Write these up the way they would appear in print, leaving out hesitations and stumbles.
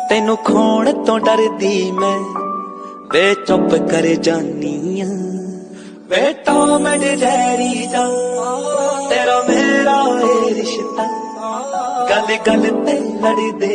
तेनू खोण तो डरदी मैं वे चुप कर जानी वे टॉम एंड जेरी दा तेरा मेरा है रिश्ता गल गल ते लड़दे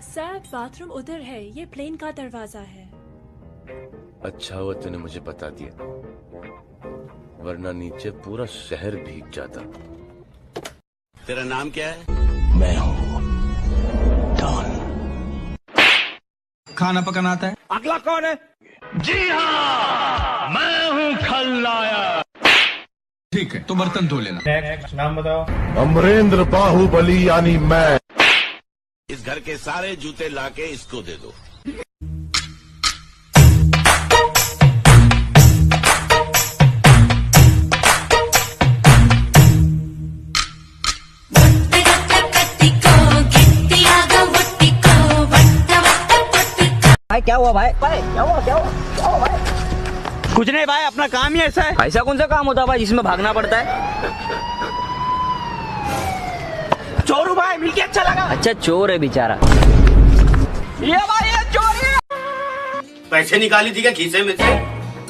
सर बाथरूम उधर है, ये प्लेन का दरवाजा है। अच्छा हुआ तूने मुझे बता दिया, वरना नीचे पूरा शहर भीग जाता। तेरा नाम क्या है? मैं हूँ डॉन। खाना पकाना आता है? अगला कौन है? जी हाँ, मैं हूँ खलनायक। ठीक है, तो बर्तन धो लेना। नाम बताओ। अमरेंद्र बाहुबली यानी मैं। इस घर के सारे जूते लाके इसको दे दो। भाई क्या हुआ भाई? क्या हुआ भाई? कुछ नहीं भाई, अपना काम ही ऐसा है। ऐसा कौन सा काम होता है भाई जिसमें भागना पड़ता है? चोरू भाई मिलके अच्छा लगा। अच्छा चोर है बेचारा। ये भाई ये चोर है। पैसे निकाली थी क्या खीसे में से?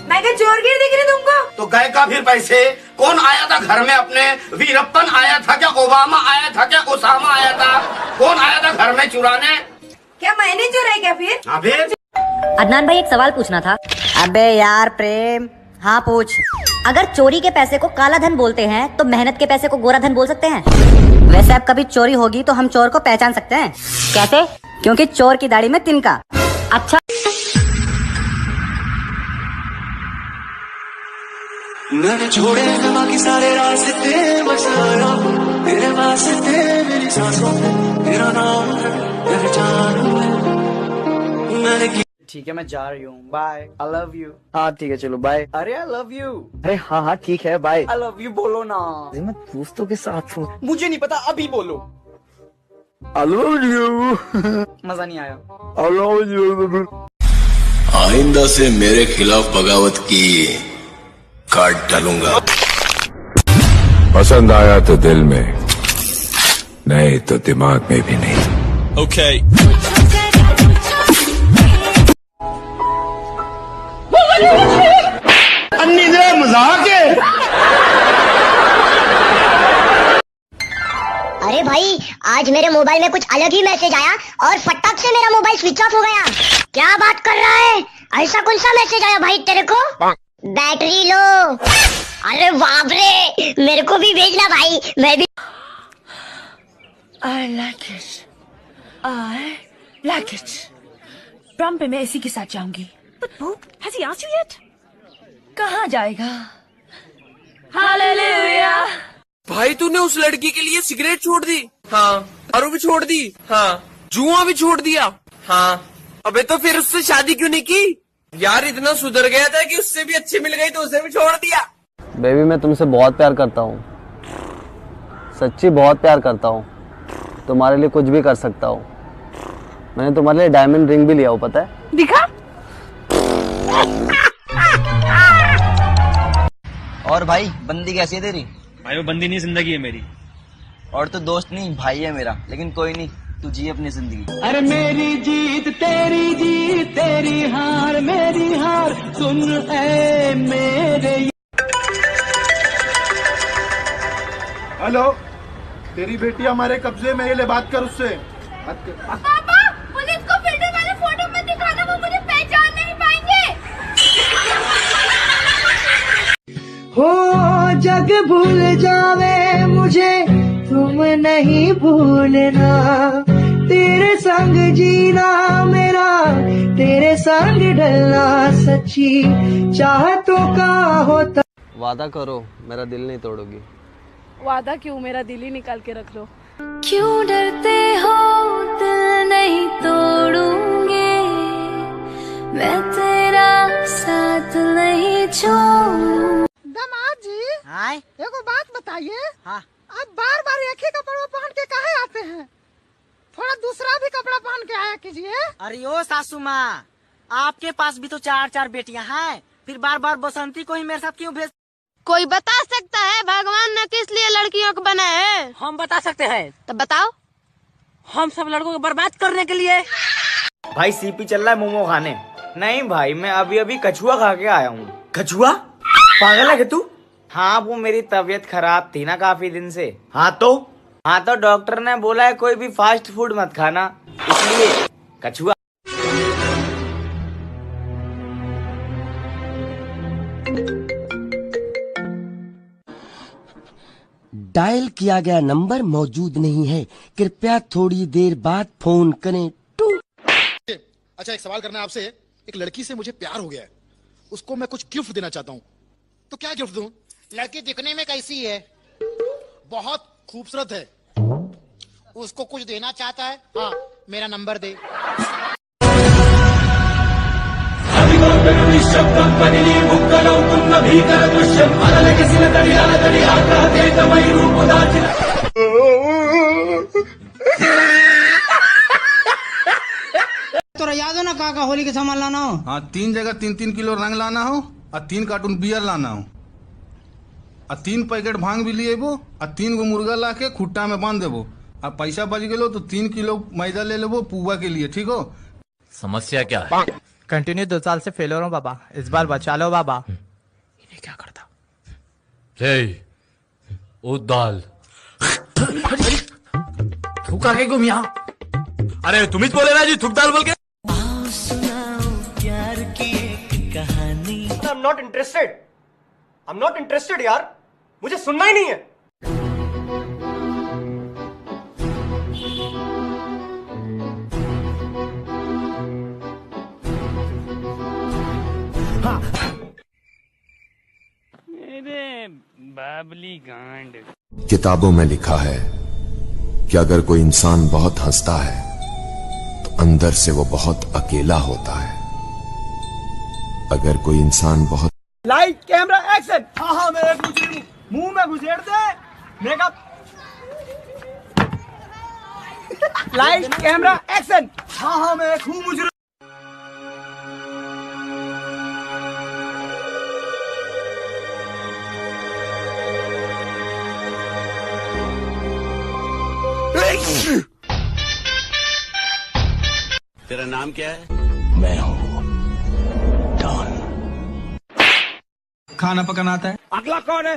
मैं क्या चोर गिर दिख रही तुमको? तो गए का फिर पैसे? कौन आया था घर में अपने? वीरप्पन आया था क्या? ओबामा आया था क्या? ओसामा आया था? कौन आया था घर में चुराने? क्या मैंने चुराई क्या फिर? हाँ फिर? अदनान भाई एक सवाल पूछना था। अबे यार प्रेम, हाँ पूछ। अगर चोरी के पैसे को काला धन बोलते हैं तो मेहनत के पैसे को गोरा धन बोल सकते हैं? वैसे अब कभी चोरी होगी तो हम चोर को पहचान सकते हैं। कैसे? क्योंकि चोर की दाढ़ी में तिनका। अच्छा मैंने छोड़े न बाकी सारे रास्ते बस आया हूँ तेरे वास्ते मेरी सांसों में तेरा नाम है मेरी जान है मैंने। ठीक है मैं जा रही हूँ, बाय। I love you. हाँ ठीक है चलो बाय। अरे आई लव यू। अरे हाँ हाँ ठीक है बाय। आई लव यू बोलो ना। अरे मैं दोस्तों के साथ हूँ। मुझे नहीं पता, अभी बोलो। I love you। मजा नहीं आया। I love you। आइंदा से मेरे खिलाफ बगावत की काट डालूंगा। पसंद आया तो दिल में, नहीं तो दिमाग में भी नहीं। ओके। अन्नी दे मजाक है। अरे भाई आज मेरे मोबाइल में कुछ अलग ही मैसेज आया और फटाक से मेरा मोबाइल स्विच ऑफ हो गया। क्या बात कर रहा है? ऐसा कौन सा मैसेज आया भाई तेरे को? Battery low. अरे बाप रे, मेरे को भी भेजना भाई, मैं भी। I like it. I like it. Prom पे मैं इसी के साथ जाऊंगी। But Boo, has he asked you yet? कहाँ जाएगा? Hallelujah. भाई तूने उस लड़की के लिए सिगरेट छोड़ दी? हाँ। दारू भी छोड़ दी? हाँ। जुआ भी छोड़ दिया? हाँ। अबे तो फिर उससे शादी क्यों नहीं की? यार इतना सुधर गया था कि उससे भी अच्छी मिल गई तो उसे भी छोड़ दिया। बेबी मैं तुमसे बहुत प्यार करता हूँ, सच्ची बहुत प्यार करता हूँ। तुम्हारे लिए कुछ भी कर सकता हूँ। मैंने तुम्हारे लिए डायमंड रिंग भी लिया हो, पता है? दिखा? और भाई बंदी कैसी है तेरी? भाई वो बंदी नहीं, जिंदगी है मेरी। और तो दोस्त नहीं भाई है मेरा, लेकिन कोई नहीं, तू जी अपनी जिंदगी। अरे मेरी जीत तेरी हार मेरी हार सुन ए मेरे। हेलो, तेरी बेटी हमारे कब्जे में है, ले बात कर उससे। पापा, पुलिस को फिल्टर वाले फोटो में दिखाना, वो मुझे पहचान नहीं पाएंगे। हो जग भूल जावे मुझे तुम नहीं भूलना, तेरे संग जीना मेरा तेरे संग ढलना, सच्ची चाहतों का होता। वादा करो मेरा दिल नहीं तोड़ोगी। वादा क्यों, मेरा दिल ही निकाल के रख लो। क्यों डरते हो? दिल नहीं तोड़ूंगी, मैं तेरा साथ नहीं छोड़ूंगी। दामाद जी, हाय एक बात बताइए। हाँ। आप बार बार एक ही कपड़ों कीजिए। अरे ओ सासू माँ, आपके पास भी तो 4-4 बेटियाँ हैं, फिर बार बार बसंती को ही मेरे साथ क्यों भेज? कोई बता सकता है भगवान ने किस लिए लड़कियों को बनाए हैं? हम बता सकते हैं। तो बताओ। हम सब लड़कों को बर्बाद करने के लिए। भाई सीपी चल रहा है मोमो खाने। नहीं भाई, मैं अभी अभी कछुआ खा के आया हूँ। कछुआ? पागल है क्या तू? हाँ, वो मेरी तबीयत खराब थी ना काफी दिन से। हाँ तो डॉक्टर ने बोला है कोई भी फास्ट फूड मत खाना, इसलिए कछुआ। डायल किया गया नंबर मौजूद नहीं है, कृपया थोड़ी देर बाद फोन करें। अच्छा, एक सवाल करना है आपसे। एक लड़की से मुझे प्यार हो गया है, उसको मैं कुछ गिफ्ट देना चाहता हूँ, तो क्या गिफ्ट दूं? लड़की दिखने में कैसी है? बहुत खूबसूरत है। उसको कुछ देना चाहता है? हाँ, मेरा नंबर दे। तो याद हो ना काका, होली के सामान लाना हो। हाँ, 3 जगह 3-3 किलो रंग लाना हो, और 3 कार्टून बियर लाना हो, और 3 पैकेट भांग भी लिए वो, और 3 गो मुर्गा ला के खुट्टा में बांध देवो। अब पैसा बच गए तो 3 किलो मैदा ले लेवो पुआ के लिए, ठीक हो? समस्या क्या है? कंटिन्यू 2 साल से फेल हो रहा हूँ बाबा, इस बार बचा लो बाबा। इन्हें क्या करता? ओ दाल थूक आके घूम यहाँ। अरे तुम ही बोले ना जी, थूक दाल बोल के। प्यार की एक कहानी। I'm not interested यार, मुझे सुनना ही नहीं है। मेरे बाबली गांड। किताबों में लिखा है कि अगर कोई इंसान बहुत हंसता है तो अंदर से वो बहुत अकेला होता है। अगर कोई इंसान बहुत लाइट कैमरा एक्शन। हाँ, मैं एक मुजरिम हूँ, मुंह में घुसेड़ दे मेकअप। Light camera action. हाँ, मैं एक हूँ मुजरिम। तेरा नाम क्या है? मैं हूँ डॉन। खाना पकाना आता है? अगला कौन है?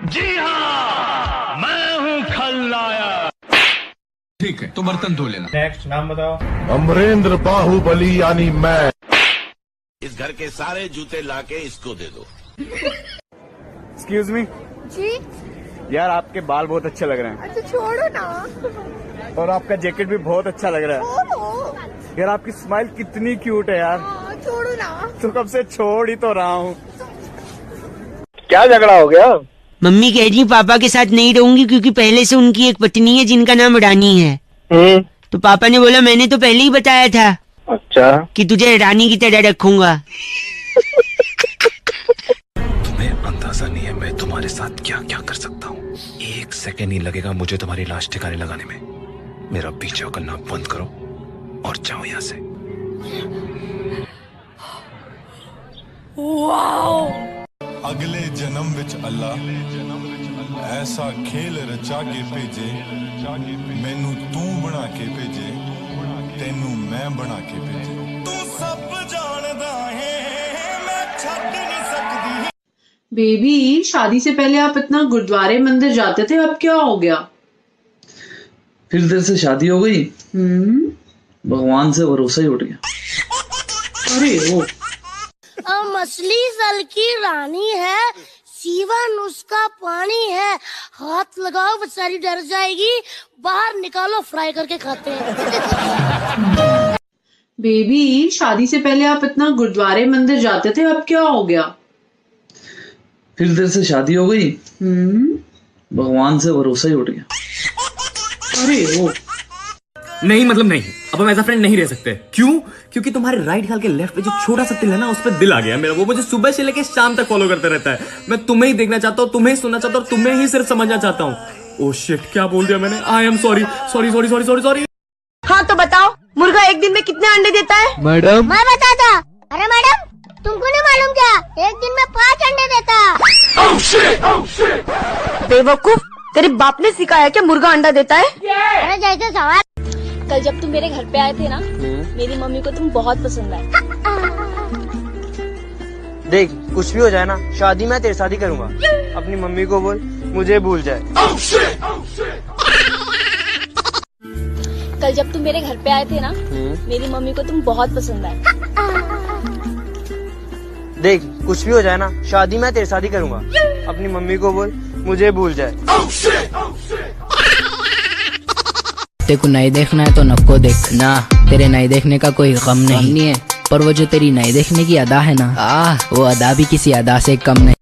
जी हाँ, मैं हूँ खलनायक। ठीक है, तो बर्तन धो लेना। नेक्स्ट नाम बताओ। अमरेंद्र बाहुबली यानी मैं। इस घर के सारे जूते लाके इसको दे दो। Excuse me. जी यार, आपके बाल बहुत अच्छे लग रहे हैं। अच्छा छोड़ो ना। और आपका जैकेट भी बहुत अच्छा लग रहा है। यार, आपकी स्माइल कितनी क्यूट है यार। छोड़ो ना। तो कब से छोड़ ही तो रहा हूँ। क्या झगड़ा हो गया? मम्मी कह रही पापा के साथ नहीं रहूंगी क्योंकि पहले से उनकी एक पत्नी है जिनका नाम रानी है। तो पापा ने बोला मैंने तो पहले ही बताया था। अच्छा, कि तुझे रानी की तरह रखूंगा। तुम्हें अंदाजा नहीं है मैं तुम्हारे साथ क्या क्या कर सकता हूँ। 1 सेकंड ही लगेगा मुझे तुम्हारी लाश ठिकाने लगाने में। मेरा पीछा करना बंद करो और जाओ यहाँ से। अगले जन्म विच अल्लाह ऐसा खेल रचा के भेजे, मैनू तू बना के भेजे, तेनू मैं बना के भेजे। तू सब जानदा है, मैं छड़ नहीं सकती। बेबी, शादी से पहले आप इतना गुरुद्वारे मंदिर जाते थे, अब क्या हो गया? फिर देर से शादी हो गई, भगवान से भरोसा ही उठ गया। अरे वो मछली जल की रानी है, जीवन उसका पानी है। हाथ लगाओ बेचारी डर जाएगी, बाहर निकालो फ्राई करके खाते हैं। बेबी, शादी से पहले आप इतना गुरुद्वारे मंदिर जाते थे, अब क्या हो गया? फिर देर से शादी हो गई, भगवान से भरोसा ही उठ गया। अरे वो नहीं, मतलब नहीं, अब हम एज अ फ्रेंड नहीं रह सकते। क्यों? क्योंकि तुम्हारे राइट गाल के लेफ्ट पे जो छोटा सा तिल है ना, उस पर दिल आ गया मेरा। वो मुझे सुबह से लेके शाम तक फॉलो करता रहता है। मैं तुम्हें ही देखना चाहता हूँ, तुम्हें ही सुनना चाहता हूँ, तुम्हें ही सिर्फ समझना चाहता हूँ। ओह शिट, क्या बोल दिया मैंने? I am sorry sorry sorry sorry sorry sorry. हाँ तो बताओ, मुर्गा एक दिन में कितने अंडे देता है? मैडम मैं बताता। अरे मैडम, तुमको नहीं मालूम क्या? एक दिन में 5 अंडे देता। बेवकूफ, तेरे बाप ने सिखाया क्या मुर्गा अंडा देता है? अरे जैसे सवाल। कल जब तुम मेरे घर पे आए थे ना, मेरी मम्मी को तुम बहुत पसंद आए। देख कुछ भी हो जाए ना, शादी मैं तेरे साथ ही करूंगा। अपनी मम्मी को बोल मुझे भूल जाए। कल जब तुम मेरे घर पे आए थे ना, मेरी मम्मी को तुम बहुत पसंद आए। देख कुछ भी हो जाए ना, शादी मैं तेरे साथ ही करूंगा। अपनी मम्मी को बोल मुझे भूल जाए। तेरे को नहीं देखना है तो नको देखना, तेरे नहीं देखने का कोई गम नहीं है, पर वो जो तेरी नहीं देखने की अदा है ना, वो अदा भी किसी अदा से कम नहीं।